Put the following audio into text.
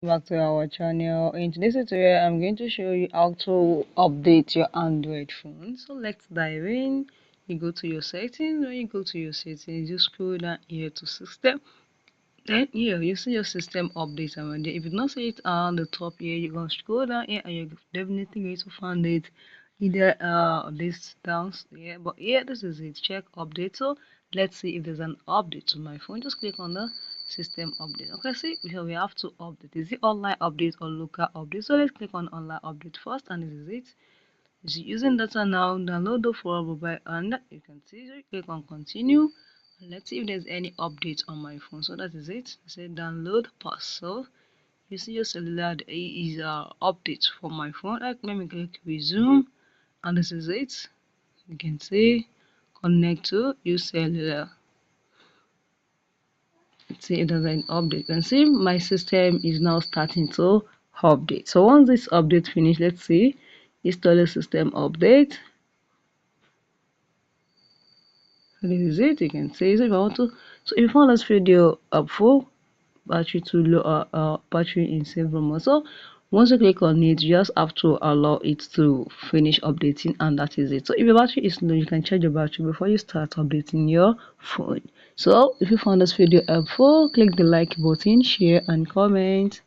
Back to our channel. In today's tutorial I'm going to show you how to update your Android phone. So let's dive in. You go to your settings. When you go to your settings, you scroll down here to system. Then here you see your system updates around there. If you don't see it on the top here, you're gonna scroll down here and you're definitely going to find it either this down here. But here this is it. Check update. So let's see if there's an update to my phone. Just click on the system update. Okay, see here we have to update. Is it online update or local update? So let's click on online update first, and this is it. Is using data now, download the for mobile, and you can see, so you click on continue. Let's see if there's any update on my phone. So that is it. Say download pass. So you see your cellular is update for my phone. Like, let me click resume, and this is it. You can see connect to your cellular. Let's see if there's an update. You can see my system is now starting to update. So once this update finish, let's see install the system update. So this is it. You can see, so if I want to, so if you found this video helpful, battery to low battery in saver mode. So once you click on it, you just have to allow it to finish updating, and that is it. So if your battery is low, you can charge your battery before you start updating your phone. So if you found this video helpful, click the like button, share and comment.